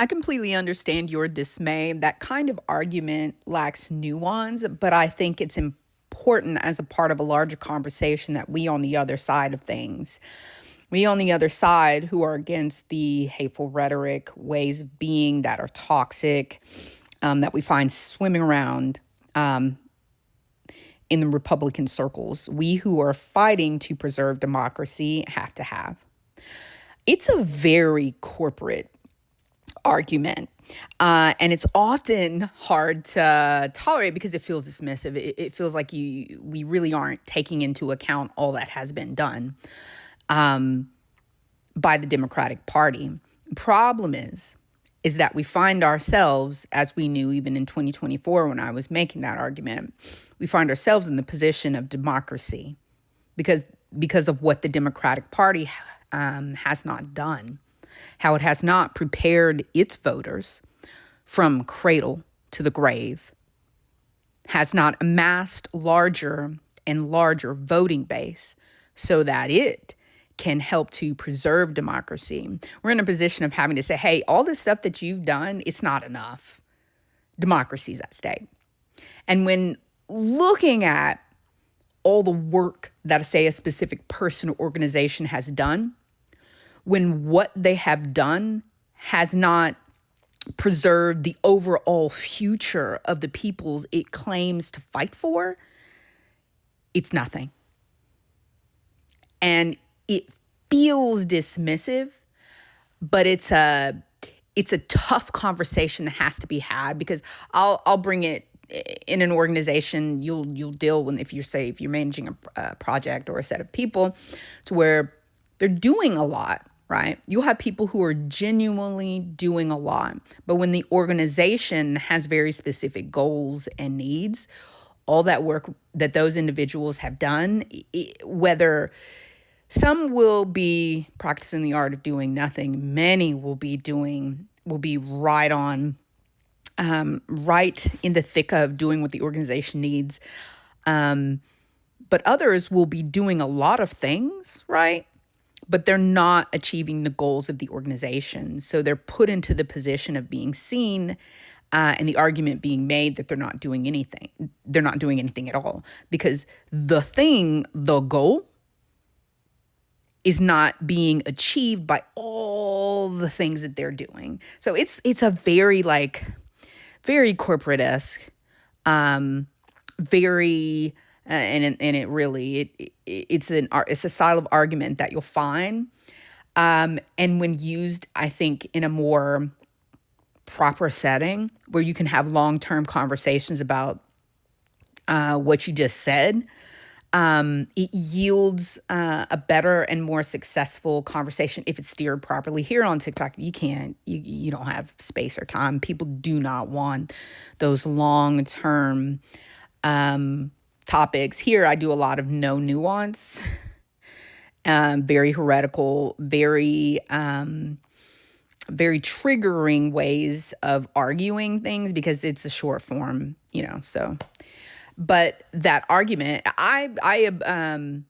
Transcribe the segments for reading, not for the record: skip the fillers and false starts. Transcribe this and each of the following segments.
I completely understand your dismay. That kind of argument lacks nuance, but I think it's important as a part of a larger conversation that we on the other side of things, we on the other side who are against the hateful rhetoric, ways of being that are toxic, that we find swimming around in the Republican circles, we who are fighting to preserve democracy have to have. It's a very corporate argument. And it's often hard to tolerate because it feels dismissive. It feels like we really aren't taking into account all that has been done by the Democratic Party. Problem is that we find ourselves, as we knew even in 2024 when I was making that argument, we find ourselves in the position of democracy because of what the Democratic Party has not done, how it has not prepared its voters from cradle to the grave, has not amassed larger and larger voting base so that it can help to preserve democracy. We're in a position of having to say, hey, all this stuff that you've done, it's not enough. Democracy's at stake. And when looking at all the work that, say, a specific person or organization has done, when what they have done has not preserved the overall future of the peoples it claims to fight for, it's nothing. And it feels dismissive, but it's a tough conversation that has to be had because I'll bring it in an organization. You'll deal with if you're managing a project or a set of people to where they're doing a lot, right? You'll have people who are genuinely doing a lot, but when the organization has very specific goals and needs, all that work that those individuals have done, whether some will be practicing the art of doing nothing, many will be right on, right in the thick of doing what the organization needs. But others will be doing a lot of things, right? But they're not achieving the goals of the organization. So they're put into the position of being seen and the argument being made that they're not doing anything. They're not doing anything at all because the goal, is not being achieved by all the things that they're doing. So it's a very very corporate-esque, very and it really it's a style of argument that you'll find, and when used, I think, in a more proper setting where you can have long-term conversations about what you just said. It yields a better and more successful conversation if it's steered properly. Here on TikTok, you don't have space or time. People do not want those long-term topics. Here, I do a lot of no nuance, very heretical, very triggering ways of arguing things because it's a short form, so. But that argument, I am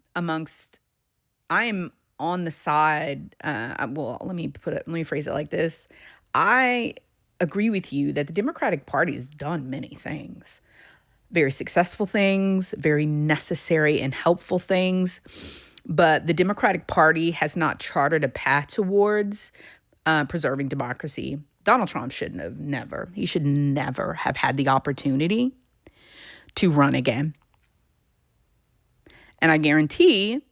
on the side. Let me phrase it like this. I agree with you that the Democratic Party has done many things, very successful things, very necessary and helpful things. But the Democratic Party has not chartered a path towards preserving democracy. Donald Trump should never have had the opportunity to run again. And I guarantee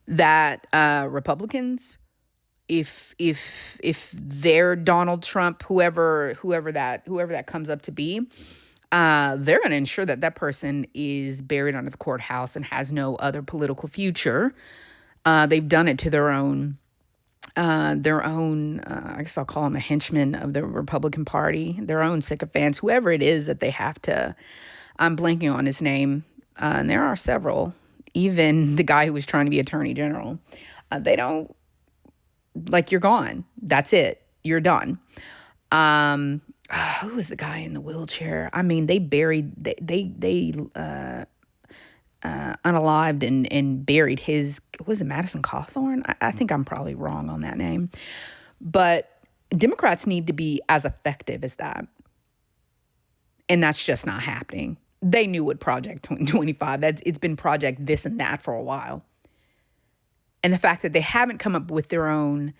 that Republicans, if they're Donald Trump, whoever that comes up to be, they're going to ensure that person is buried under the courthouse and has no other political future. They've done it to their own, I guess I'll call them a henchman of the Republican Party, their own sycophants, whoever it is that they have to. I'm blanking on his name, and there are several. Even the guy who was trying to be attorney general, they don't, you're gone. That's it. You're done. Who was the guy in the wheelchair? I mean, they unalived and buried his, was it Madison Cawthorn? I think I'm probably wrong on that name. But Democrats need to be as effective as that. And that's just not happening. They knew what Project 2025, it's been Project this and that for a while. And the fact that they haven't come up with their own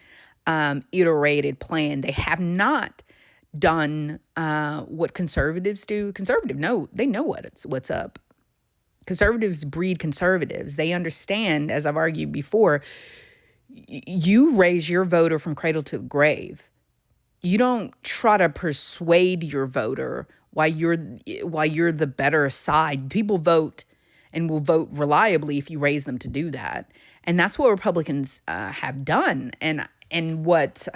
iterated plan, they have not done what conservatives do. They know what's up. Conservatives breed conservatives. They understand, as I've argued before, you raise your voter from cradle to grave. You don't try to persuade your voter why you're the better side. People vote and will vote reliably if you raise them to do that. And that's what Republicans have done. And what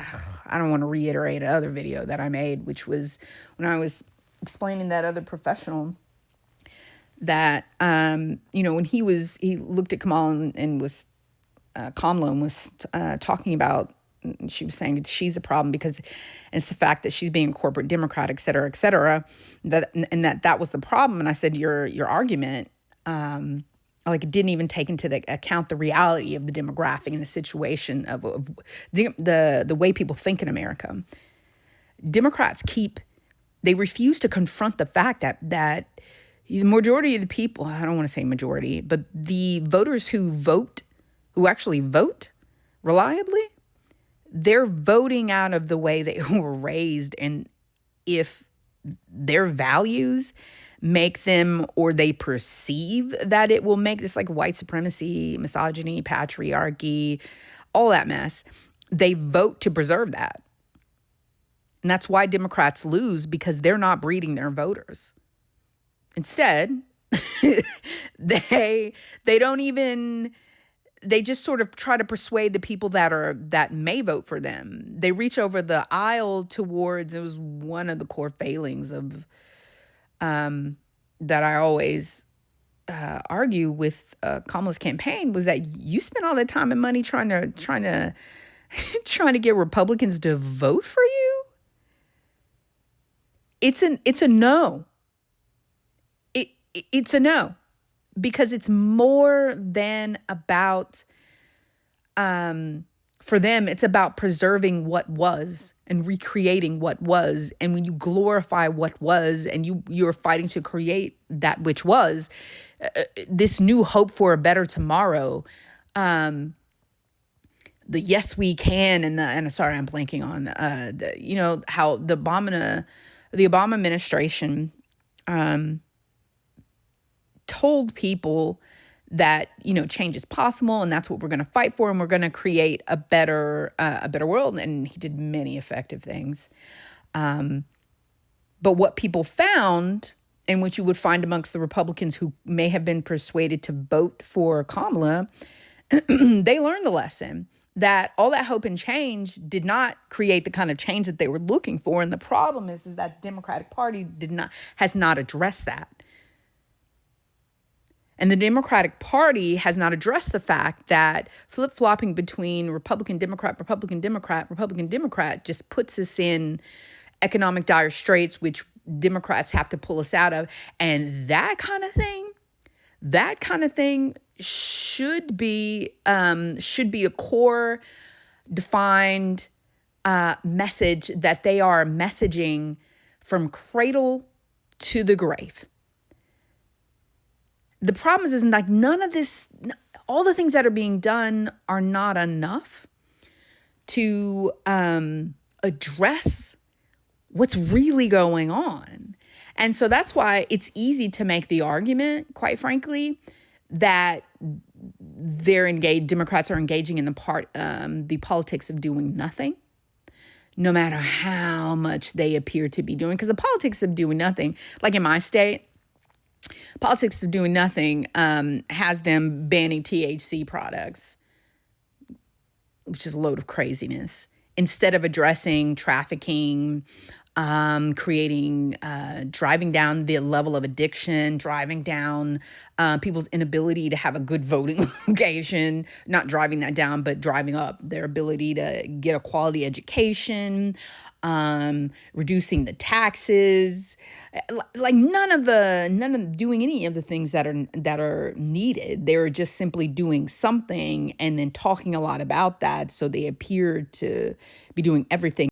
I don't want to reiterate another video that I made, which was when I was explaining that other professional that when he looked at Kamala and was Kamala and was talking about, she was saying she's a problem because it's the fact that she's being a corporate Democrat, et cetera, that was the problem. And I said, your argument, it didn't even take into account the reality of the demographic and the situation of the way people think in America. Democrats they refuse to confront the fact that the majority of the people, I don't want to say majority, but the voters who actually vote reliably, they're voting out of the way they were raised. And if their values make them, or they perceive that it will make this, like white supremacy, misogyny, patriarchy, all that mess, they vote to preserve that. And that's why Democrats lose, because they're not breeding their voters. Instead, they just sort of try to persuade the people that may vote for them. They reach over the aisle towards, it was one of the core failings of that I always argue with Kamala's campaign, was that you spend all that time and money trying to get Republicans to vote for you. It's a no. It's a no, because it's more than about, for them, it's about preserving what was and recreating what was. And when you glorify what was and you're fighting to create that which was, this new hope for a better tomorrow, the yes we can, and sorry, I'm blanking on how the Obama administration told people that change is possible, and that's what we're going to fight for, and we're going to create a better world. And he did many effective things, but what people found, and which you would find amongst the Republicans who may have been persuaded to vote for Kamala, they learned the lesson that all that hope and change did not create the kind of change that they were looking for. And the problem is that the Democratic Party has not addressed that. And the Democratic Party has not addressed the fact that flip-flopping between Republican, Democrat just puts us in economic dire straits, which Democrats have to pull us out of. And that kind of thing should be a core defined message that they are messaging from cradle to the grave. The problem is like none of this, all the things that are being done are not enough to address what's really going on. And so that's why it's easy to make the argument, quite frankly, that Democrats are engaging in the politics of doing nothing, no matter how much they appear to be doing. Because the politics of doing nothing, like in my state, politics of doing nothing has them banning THC products, which is a load of craziness, instead of addressing trafficking, driving down the level of addiction, driving down people's inability to have a good voting location, not driving that down, but driving up their ability to get a quality education, reducing the taxes, like none of doing any of the things that are needed. They're just simply doing something and then talking a lot about that. So they appear to be doing everything